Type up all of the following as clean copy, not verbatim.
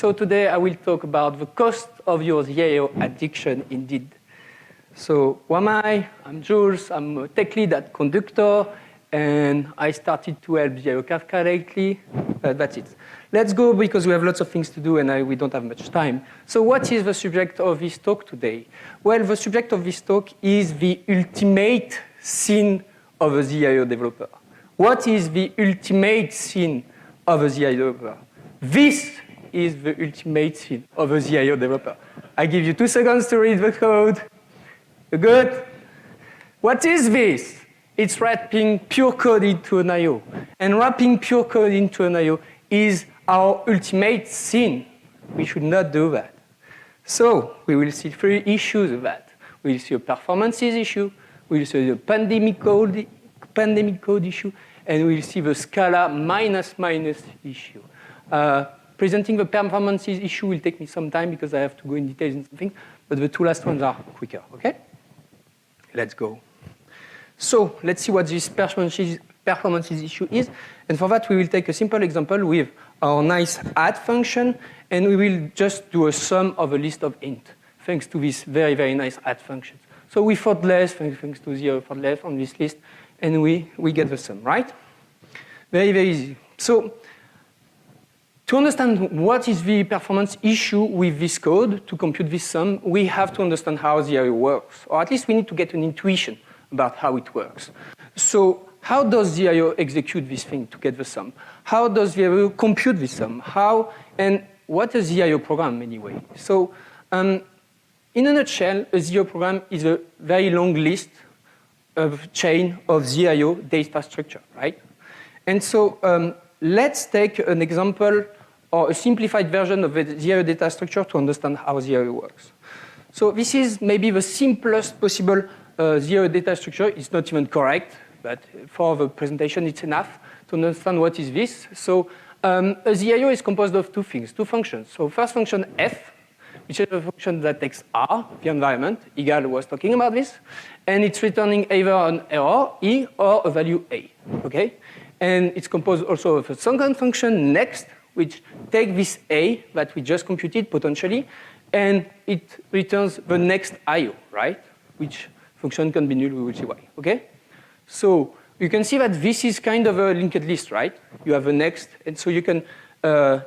So today I will talk about the cost of your ZIO addiction indeed. So who am I? I'm Jules. I'm a tech lead at Conductor, and I started to help ZIO Kafka lately. That's it. Let's go because we have lots of things to do and we don't have much time. So what is the subject of this talk today? Well, the subject of this talk is the ultimate sin of a ZIO developer. What is the ultimate sin of a ZIO developer? This is the ultimate sin of a ZIO developer. I give you 2 seconds to read the code. Good? What is this? It's wrapping pure code into an IO. And wrapping pure code into an IO is our ultimate sin. We should not do that. So we will see 3 issues of that. We'll see a performances issue, we'll see the pandemic code issue, and we'll see the Scala ---- issue. Presenting the performances issue will take me some time because I have to go in details in something, but the 2 last ones are quicker, okay? Let's go. So let's see what this performances issue is. And for that, we will take a simple example with our nice add function, and we will just do a sum of a list of int, thanks to this very, very nice add function. So we thought less, thanks to ZIO thought less on this list, and we get the sum, right? Very, very easy. So to understand what is the performance issue with this code, to compute this sum, we have to understand how ZIO works, or at least we need to get an intuition about how it works. So how does ZIO execute this thing to get the sum? How does ZIO compute this sum? How, and what is a ZIO program anyway? So in a nutshell, a ZIO program is a very long list of chain of ZIO data structure, right? And so let's take an example or a simplified version of the ZIO data structure to understand how ZIO works. So this is maybe the simplest possible ZIO data structure. It's not even correct, but for the presentation, it's enough to understand what is this. So a ZIO is composed of 2 things, 2 functions. So first function f, which is a function that takes R, the environment. Igal was talking about this. And it's returning either an error, E, or a value A, okay? And it's composed also of a second function, next, which takes this A that we just computed potentially, and it returns the next IO, right? Which function can be null, we will see why, okay? So you can see that this is kind of a linked list, right? You have a next, and so you can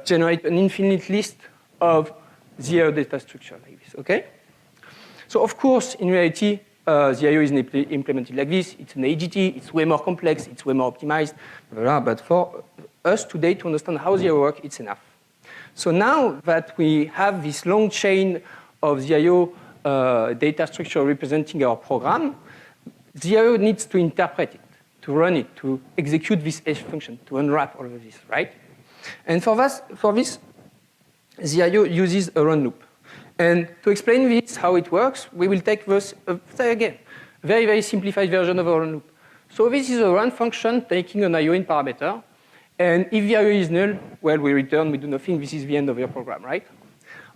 generate an infinite list of ZIO data structure like this, okay? So of course, in reality, ZIO is implemented like this. It's an AGT, it's way more complex, it's way more optimized, blah, blah, but for us today to understand how ZIO works, it's enough. So now that we have this long chain of ZIO data structure representing our program, ZIO needs to interpret it, to run it, to execute this H function, to unwrap all of this, right? And for this, ZIO uses a run loop. And to explain this, how it works, we will take this, again, very, very simplified version of a run loop. So this is a run function taking an IO in parameter. And if the IO is null, well, we return, we do nothing. This is the end of your program, right?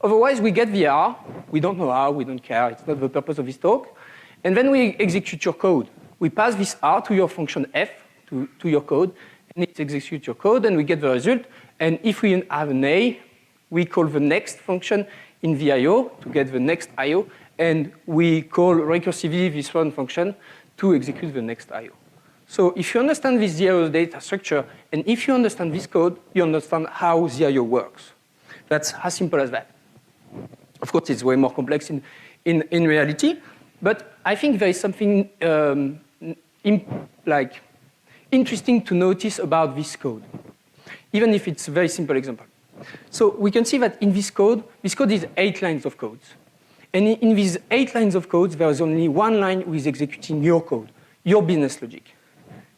Otherwise, we get the error. We don't know how, we don't care. It's not the purpose of this talk. And then we execute your code. We pass this R to your function f, to your code, and it executes your code, and we get the result. And if we have an A, we call the next function in the IO to get the next IO, and we call recursively this run function to execute the next IO. So if you understand this ZIO data structure, and if you understand this code, you understand how ZIO works. That's as simple as that. Of course, it's way more complex in reality, but I think there is something interesting to notice about this code, even if it's a very simple example. So we can see that in this code is 8 lines of code. And in these 8 lines of code, there is only 1 line which is executing your code, your business logic.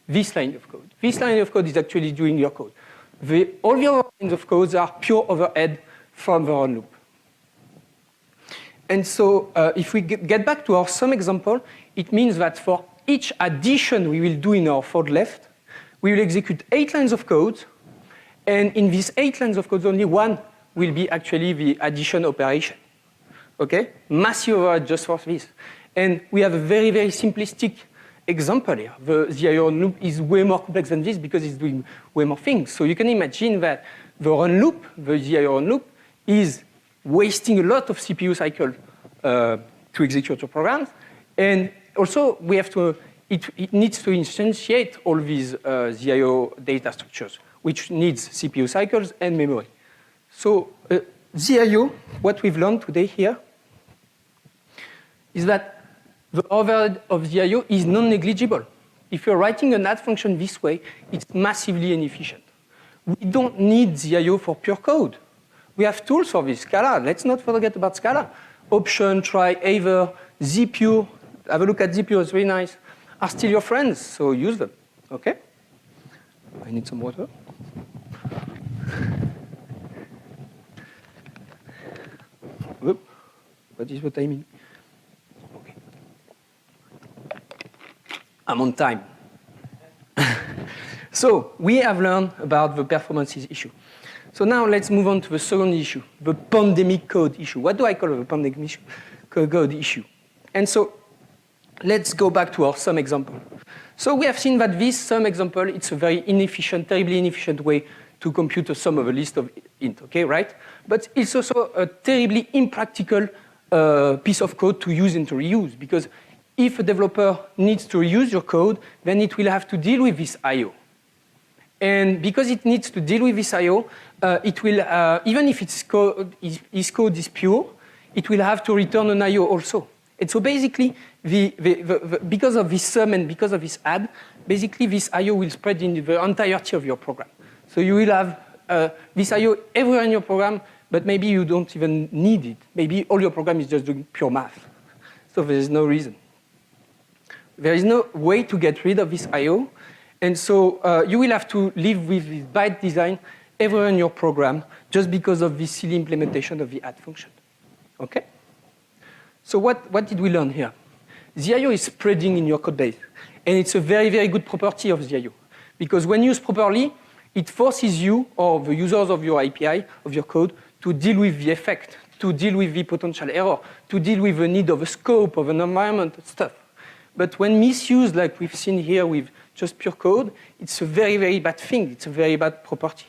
This line of code. This line of code is actually doing your code. All the other lines of code are pure overhead from the run loop. And so if we get back to our sum example, it means that for each addition we will do in our for left, we will execute 8 lines of code. And in these 8 lines of code, only 1 will be actually the addition operation. Okay? Massive overhead just for this. And we have a very, very simplistic example here. The ZIO run loop is way more complex than this because it's doing way more things. So you can imagine that the run loop, the ZIO run loop, is wasting a lot of CPU cycles to execute your programs. And also, we have to, it needs to instantiate all these ZIO data structures, which needs CPU cycles and memory. So ZIO, what we've learned today here, is that the overhead of ZIO is non-negligible. If you're writing an add function this way, it's massively inefficient. We don't need ZIO for pure code. We have tools for this. Scala, let's not forget about Scala. Option, try, Aver, ZPure, have a look at ZPure, it's really nice, are still your friends, so use them, okay? I need some water. Whoop. What is what I mean? Okay. I'm on time. So we have learned about the performances issue. So now let's move on to the second issue, the pandemic code issue. What do I call the pandemic code issue? And so let's go back to our sum example. So we have seen that this sum example, it's a very inefficient, terribly inefficient way to compute a sum of a list of int, okay, right? But it's also a terribly impractical piece of code to use and to reuse, because if a developer needs to reuse your code, then it will have to deal with this I/O. And because it needs to deal with this I/O, it will, even if its code is pure, it will have to return an I/O also. And so basically, because of this sum and because of this add, basically this I/O will spread in the entirety of your program. So you will have this I/O everywhere in your program, but maybe you don't even need it. Maybe all your program is just doing pure math. So there is no reason. There is no way to get rid of this I/O. And so you will have to live with this byte design everywhere in your program just because of this silly implementation of the add function. Okay? So what did we learn here? ZIO is spreading in your code base. And it's a very, very good property of ZIO. Because when used properly, it forces you, or the users of your API, of your code, to deal with the effect, to deal with the potential error, to deal with the need of a scope, of an environment, stuff. But when misused, like we've seen here with just pure code, it's a very, very bad thing. It's a very bad property.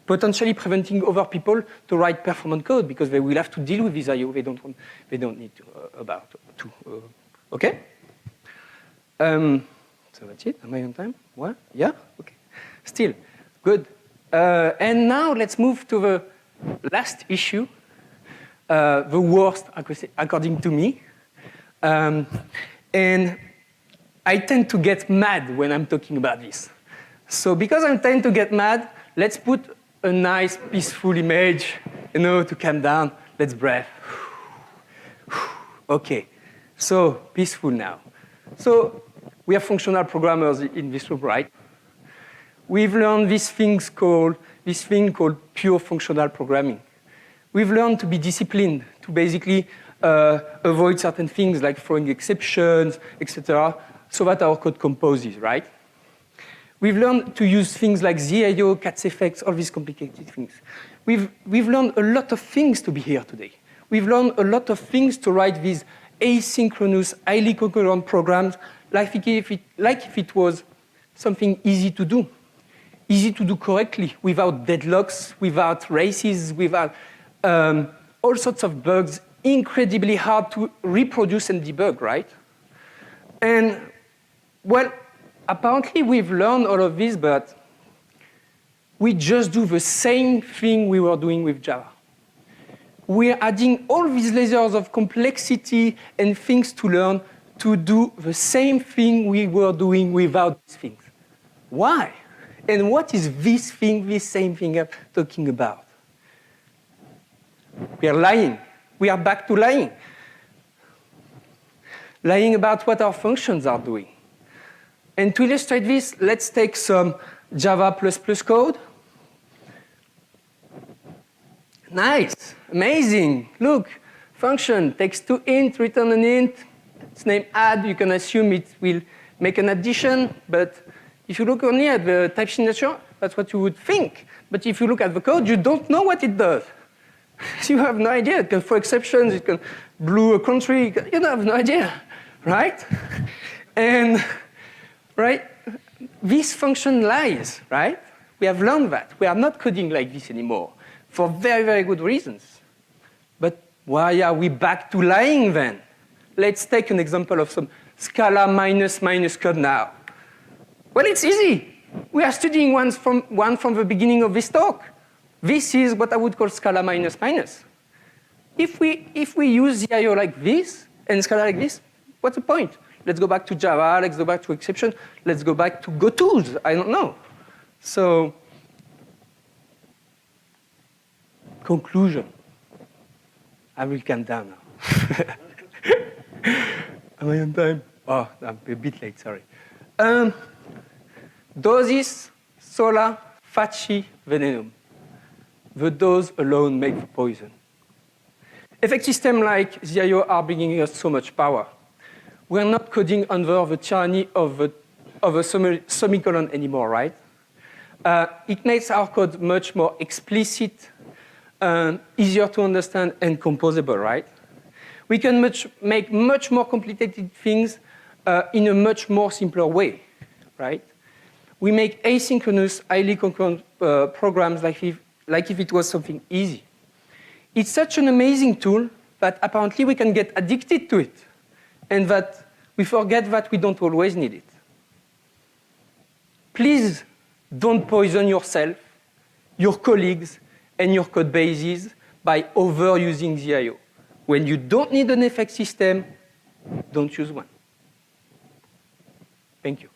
Potentially preventing other people to write performant code because they will have to deal with this I/O they don't need to, okay? So that's it. Am I on time? What? Yeah? Okay. Still, good. And now let's move to the last issue, the worst, according to me. And I tend to get mad when I'm talking about this. So because I tend to get mad, let's put a nice, peaceful image, to calm down. Let's breathe. Okay, so peaceful now. So we are functional programmers in this group, right? We've learned this thing called pure functional programming. We've learned to be disciplined, to basically avoid certain things like throwing exceptions, etc., so that our code composes, right? We've learned to use things like ZIO, CATS effects, all these complicated things. We've learned a lot of things to be here today. We've learned a lot of things to write these asynchronous, highly concurrent programs like if it was something easy to do correctly, without deadlocks, without races, without all sorts of bugs, incredibly hard to reproduce and debug, right? And, well, apparently we've learned all of this, but we just do the same thing we were doing with Java. We're adding all these layers of complexity and things to learn to do the same thing we were doing without these things. Why? And what is this thing, this same thing I'm talking about? We are lying. We are back to lying. Lying about what our functions are doing. And to illustrate this, let's take some Java++ code. Nice, amazing. Look, function takes two int, return an int. Its name add. You can assume it will make an addition, but if you look only at the type signature, that's what you would think. But if you look at the code, you don't know what it does. You have no idea. It can throw exceptions. It can blue a country. You have no idea, right? And right, this function lies, right? We have learned that. We are not coding like this anymore for very, very good reasons. Why are we back to lying then? Let's take an example of some Scala minus code now. Well, it's easy. We are studying one from the beginning of this talk. This is what I would call Scala minus. If we use ZIO like this and Scala like this, what's the point? Let's go back to Java, let's go back to exception, let's go back to GoTools, I don't know. So, conclusion. I will calm down now. Am I on time? Oh, I'm a bit late, sorry. Dosis, sola, facie, venenum. The dose alone makes the poison. Effect systems like ZIO are bringing us so much power. We're not coding under the tyranny of a semicolon anymore, right? It makes our code much more explicit, easier to understand, and composable, right? We can make much more complicated things in a much more simpler way, right? We make asynchronous, highly concurrent programs like if it was something easy. It's such an amazing tool that apparently we can get addicted to it, and that we forget that we don't always need it. Please don't poison yourself, your colleagues, and your code bases by overusing ZIO. When you don't need an effect system, don't use one. Thank you.